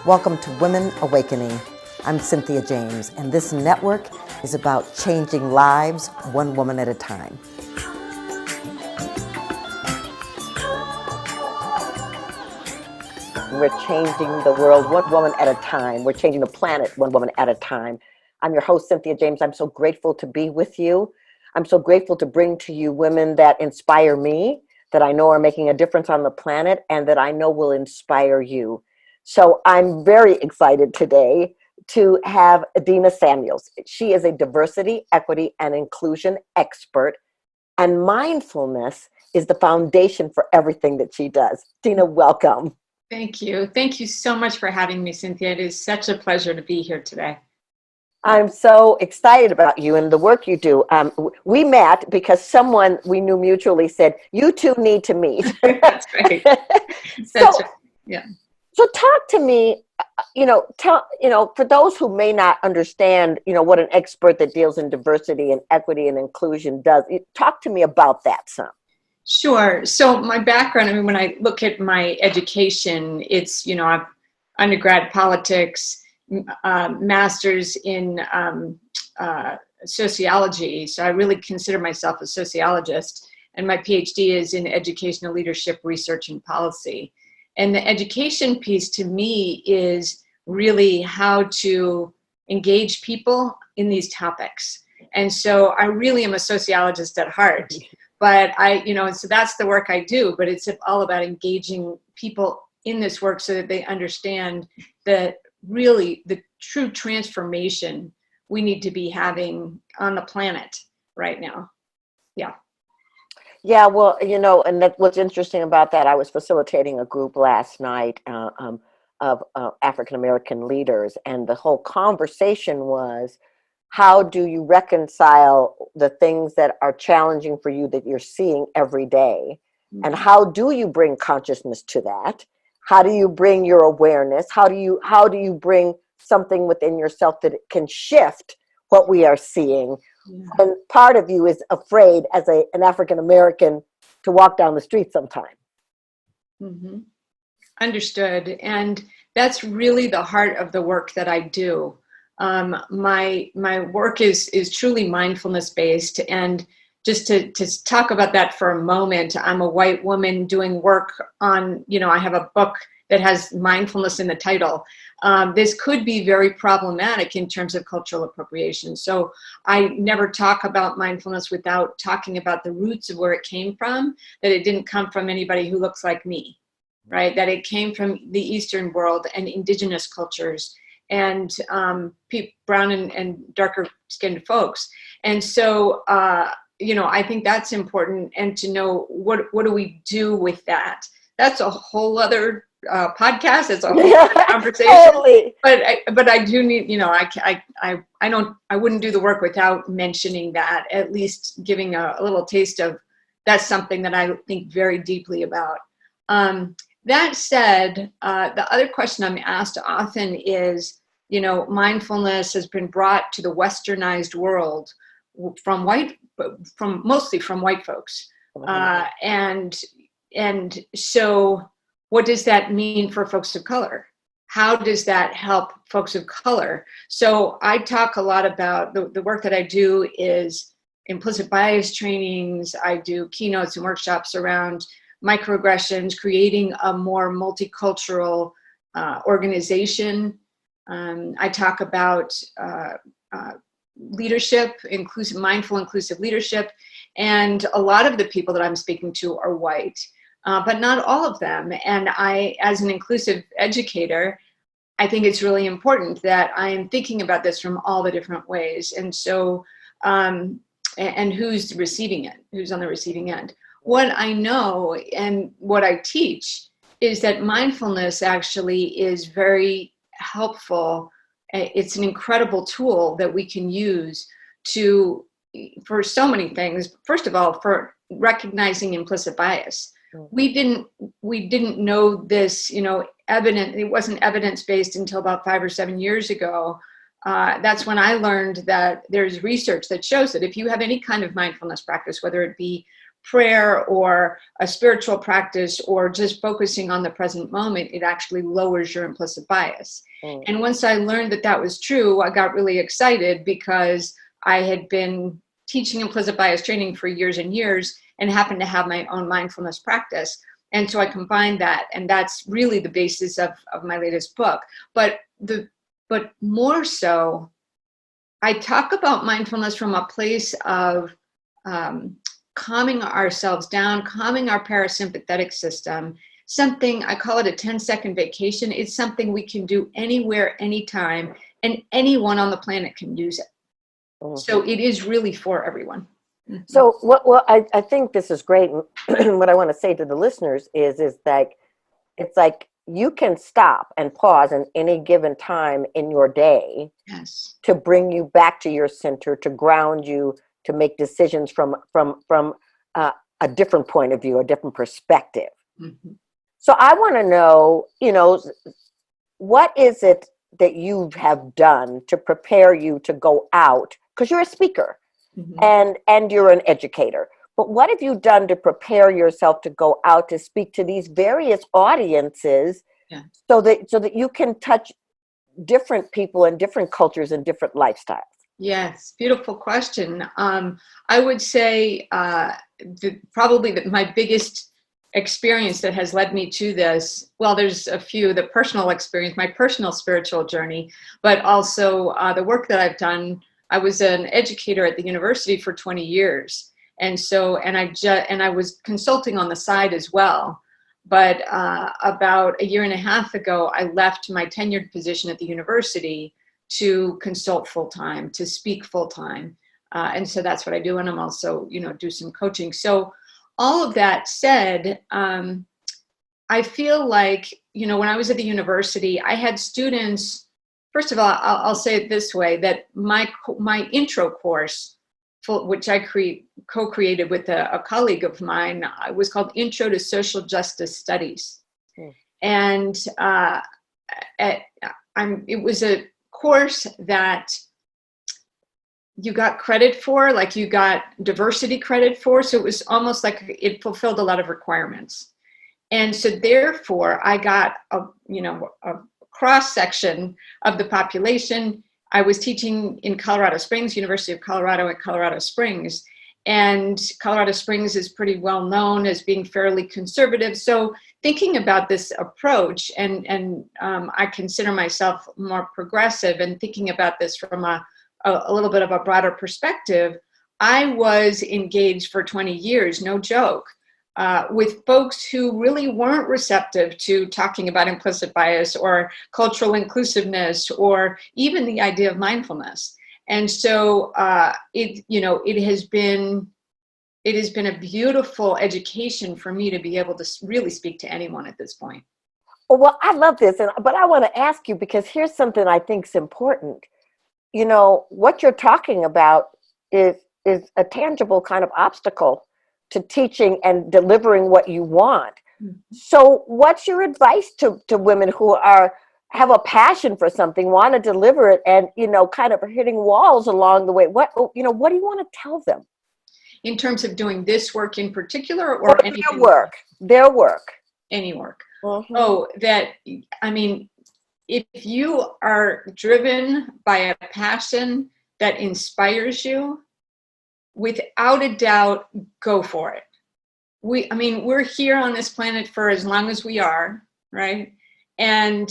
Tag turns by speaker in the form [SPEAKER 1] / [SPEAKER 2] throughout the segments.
[SPEAKER 1] Welcome to Women Awakening. I'm Cynthia James, and this network is about changing lives one woman at a time. We're changing the world one woman at a time. We're changing the planet one woman at a time. I'm your host, Cynthia James. I'm so grateful to be with you. I'm so grateful to bring to you women that inspire me, that I know are making a difference on the planet, and that I know will inspire you. So I'm very excited today to have Dena Samuels. She is a diversity, equity, and inclusion expert, and mindfulness is the foundation for everything that she does. Dena, welcome.
[SPEAKER 2] Thank you. Thank you so much for having me, Cynthia. It is such a pleasure to be here today.
[SPEAKER 1] I'm so excited about you and the work you do. We met because someone we knew mutually said, you two need to meet.
[SPEAKER 2] That's right.
[SPEAKER 1] So,
[SPEAKER 2] Right. Yeah.
[SPEAKER 1] So talk to me, for those who may not understand, what an expert that deals in diversity and equity and inclusion does. Talk to me about that some.
[SPEAKER 2] Sure. So my background, when I look at my education, it's, I've undergrad politics, master's in sociology. So I really consider myself a sociologist. And my PhD is in educational leadership, research, and policy. And the education piece to me is really how to engage people in these topics. And so I really am a sociologist at heart. But so that's the work I do, but it's all about engaging people in this work so that they understand that really the true transformation we need to be having on the planet right now. Yeah.
[SPEAKER 1] Yeah, well, and what's interesting about that, I was facilitating a group last night of African American leaders, and the whole conversation was, how do you reconcile the things that are challenging for you that you're seeing every day? And how do you bring consciousness to that? How do you bring your awareness? How do you bring something within yourself that can shift what we are seeing? Yeah. And part of you is afraid as an African American to walk down the street sometime.
[SPEAKER 2] Mm-hmm. Understood. And that's really the heart of the work that I do. My work is truly mindfulness based, and just to talk about that for a moment, I'm a white woman doing work on, I have a book that has mindfulness in the title. This could be very problematic in terms of cultural appropriation. So I never talk about mindfulness without talking about the roots of where it came from, that it didn't come from anybody who looks like me, right? That it came from the Eastern world and indigenous cultures and brown and darker skinned folks. And so, I think that's important, and to know what do we do with that? That's a whole other podcast. It's a whole other conversation.
[SPEAKER 1] Totally.
[SPEAKER 2] But I do need, I wouldn't do the work without mentioning that, at least giving a little taste of that's something that I think very deeply about. That said, the other question I'm asked often is, mindfulness has been brought to the westernized world mostly from white folks. And so what does that mean for folks of color? How does that help folks of color? So I talk a lot about the work that I do is implicit bias trainings. I do keynotes and workshops around microaggressions, creating a more multicultural organization. I talk about leadership, mindful inclusive leadership, and a lot of the people that I'm speaking to are white, but not all of them. And I, as an inclusive educator, I think it's really important that I am thinking about this from all the different ways. And so, and who's receiving it, who's on the receiving end. What I know and what I teach is that mindfulness actually is very helpful. It's an incredible tool that we can use for so many things. First of all, for recognizing implicit bias. We didn't know this, it wasn't evidence-based until about 5 or 7 years ago. That's when I learned that there's research that shows that if you have any kind of mindfulness practice, whether it be prayer or a spiritual practice or just focusing on the present moment, it actually lowers your implicit bias. And once I learned that that was true, I got really excited because I had been teaching implicit bias training for years and years and happened to have my own mindfulness practice. And so I combined that, and that's really the basis of my latest book. But more so, I talk about mindfulness from a place of calming ourselves down, calming our parasympathetic system. Something, I call it a 10-second vacation. It's something we can do anywhere, anytime, and anyone on the planet can use it. So it is really for everyone.
[SPEAKER 1] So I think this is great. What I want to say to the listeners is that it's like you can stop and pause in any given time in your day,
[SPEAKER 2] yes,
[SPEAKER 1] to bring you back to your center, to ground you, to make decisions from a different point of view, a different perspective.
[SPEAKER 2] Mm-hmm.
[SPEAKER 1] So I want to know, what is it that you have done to prepare you to go out? Because you're a speaker, mm-hmm. and you're an educator. But what have you done to prepare yourself to go out to speak to these various audiences,
[SPEAKER 2] yeah.
[SPEAKER 1] so that you can touch different people and different cultures and different lifestyles?
[SPEAKER 2] Yes, beautiful question. I would say probably my biggest experience that has led me to this, well, there's a few, the personal experience, my personal spiritual journey, but also the work that I've done. I was an educator at the university for 20 years. And so, and I was consulting on the side as well. But about a year and a half ago, I left my tenured position at the university to consult full-time, to speak full-time. And so that's what I do. And I'm also, do some coaching. So all of that said, I feel like, when I was at the university, I had students. First of all, I'll say it this way, that my intro course, which I co-created with a colleague of mine, was called Intro to Social Justice Studies. And it was a course that you got credit for, like you got diversity credit for. So it was almost like it fulfilled a lot of requirements. And so therefore I got a cross section of the population. I was teaching in Colorado Springs, University of Colorado at Colorado Springs. And Colorado Springs is pretty well known as being fairly conservative. So thinking about this approach, and I consider myself more progressive, and thinking about this from a little bit of a broader perspective, I was engaged for 20 years, no joke, with folks who really weren't receptive to talking about implicit bias or cultural inclusiveness or even the idea of mindfulness. And so it has been a beautiful education for me to be able to really speak to anyone at this point.
[SPEAKER 1] Well, I love this, but I want to ask you, because here's something I think is important. What you're talking about is a tangible kind of obstacle to teaching and delivering what you want. Mm-hmm. So what's your advice to women who have a passion for something, want to deliver it, and kind of are hitting walls along the way? What do you want to tell them
[SPEAKER 2] in terms of doing this work in particular, or anything?
[SPEAKER 1] Their work,
[SPEAKER 2] any work?
[SPEAKER 1] Mm-hmm.
[SPEAKER 2] If you are driven by a passion that inspires you, without a doubt, go for it. We're here on this planet for as long as we are, right? And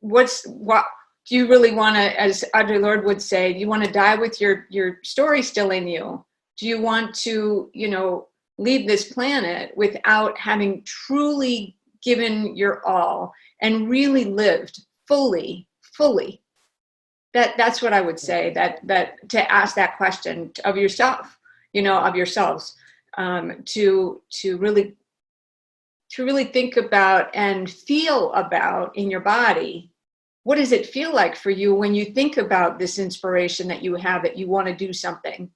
[SPEAKER 2] what do you really want to, as Audre Lorde would say, do you want to die with your story still in you? Do you want to, leave this planet without having truly given your all and really lived fully? That's what I would say, that to ask that question of yourself, of yourselves, to really think about and feel about in your body. What does it feel like for you when you think about this inspiration that you have, that you want to do something?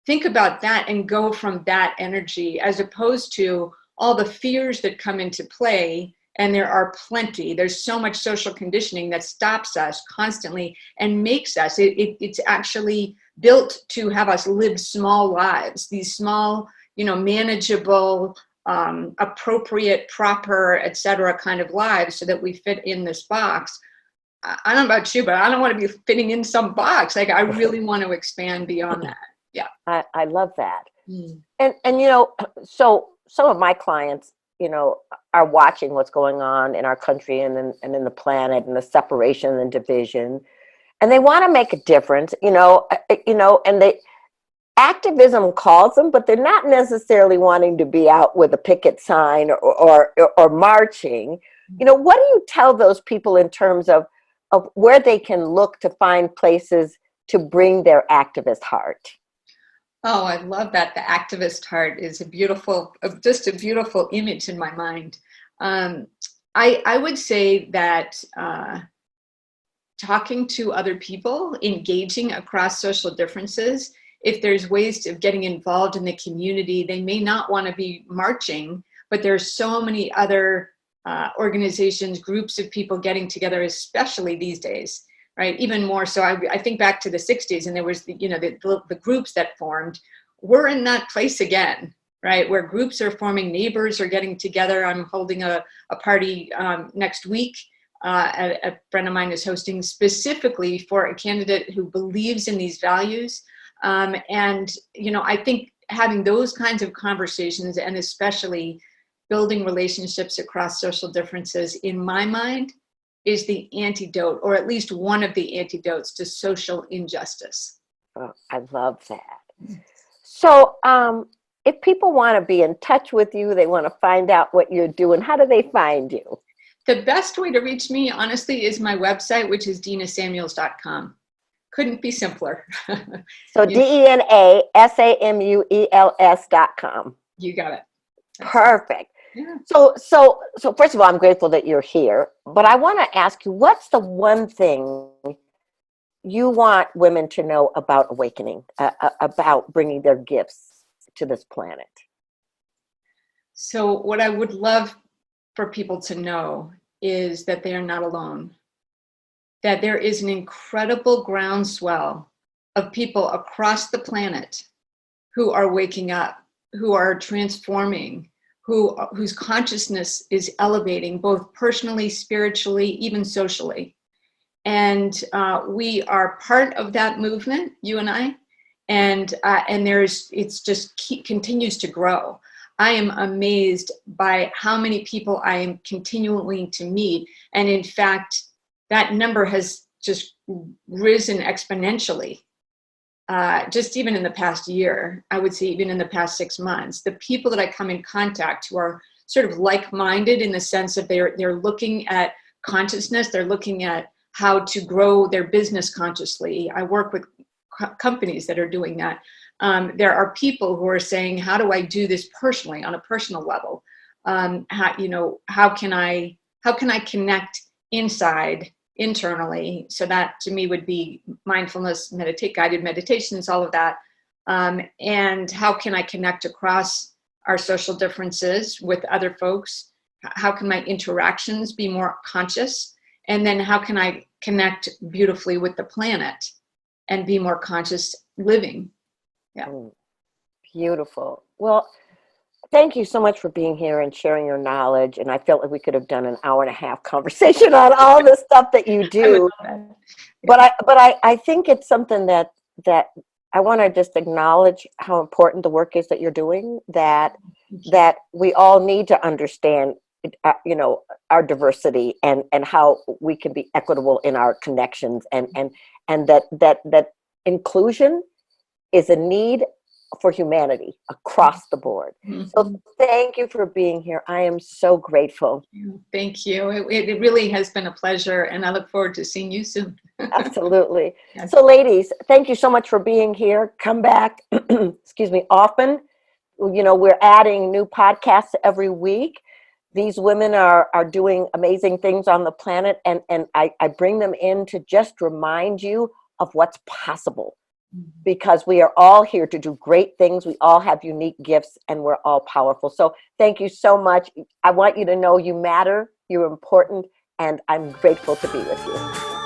[SPEAKER 2] Think about that and go from that energy, as opposed to all the fears that come into play And there are plenty. There's so much social conditioning that stops us constantly and makes us, it's actually built to have us live small lives, these small, manageable, appropriate, proper, etc. kind of lives, so that we fit in this box. I don't know about you, but I don't want to be fitting in some box. Like, I really want to expand beyond that. Yeah.
[SPEAKER 1] I love that. And so some of my clients, are watching what's going on in our country and in the planet, and the separation and division, and they want to make a difference, and they activism calls them, but they're not necessarily wanting to be out with a picket sign or marching. What do you tell those people in terms of where they can look to find places to bring their activist heart?
[SPEAKER 2] Oh, I love that. The activist heart is just a beautiful image in my mind. I would say that talking to other people, engaging across social differences, if there's ways of getting involved in the community, they may not want to be marching, but there's so many other organizations, groups of people getting together, especially these days, right? Even more so. I think back to the 60s, and there was the groups that formed. We're in that place again, right? Where groups are forming, neighbors are getting together. I'm holding a party next week. A friend of mine is hosting specifically for a candidate who believes in these values. And I think having those kinds of conversations, and especially building relationships across social differences, in my mind, is the antidote, or at least one of the antidotes to social injustice.
[SPEAKER 1] Oh, I love that. So, if people want to be in touch with you, they want to find out what you're doing, how do they find you?
[SPEAKER 2] The best way to reach me, honestly, is my website, which is denasamuels.com. Couldn't be simpler.
[SPEAKER 1] So DenaSamuels.com.
[SPEAKER 2] You got it.
[SPEAKER 1] That's perfect.
[SPEAKER 2] Yeah.
[SPEAKER 1] So first of all, I'm grateful that you're here, but I want to ask you, what's the one thing you want women to know about awakening, about bringing their gifts to this planet?
[SPEAKER 2] So what I would love for people to know is that they are not alone, that there is an incredible groundswell of people across the planet who are waking up, who are transforming, whose consciousness is elevating, both personally, spiritually, even socially. And we are part of that movement, you and I, and continues to grow. I am amazed by how many people I am continuing to meet, and in fact, that number has just risen exponentially. Just even in the past year, I would say even in the past 6 months, the people that I come in contact who are sort of like-minded in the sense that they're looking at consciousness, they're looking at how to grow their business consciously. I work with companies that are doing that. There are people who are saying, how do I do this personally, on a personal level? How can I connect internally? So that to me would be mindfulness, guided meditations, all of that. And how can I connect across our social differences with other folks? How can my interactions be more conscious? And then how can I connect beautifully with the planet and be more conscious living? Yeah.
[SPEAKER 1] Beautiful. Well, thank you so much for being here and sharing your knowledge. And I felt like we could have done an hour and a half conversation on all the stuff that you do. But I think it's something that I want to just acknowledge how important the work is that you're doing, that we all need to understand, our diversity and how we can be equitable in our connections, and that inclusion is a need for humanity across the board. Mm-hmm. So thank you for being here. I am so grateful.
[SPEAKER 2] Thank you. It really has been a pleasure, and I look forward to seeing you soon.
[SPEAKER 1] Absolutely. Yes. So ladies, thank you so much for being here. Come back, excuse me, often. We're adding new podcasts every week. These women are doing amazing things on the planet, and I bring them in to just remind you of what's possible. Because we are all here to do great things. We all have unique gifts, and we're all powerful. So thank you so much. I want you to know you matter. You're important, and I'm grateful to be with you.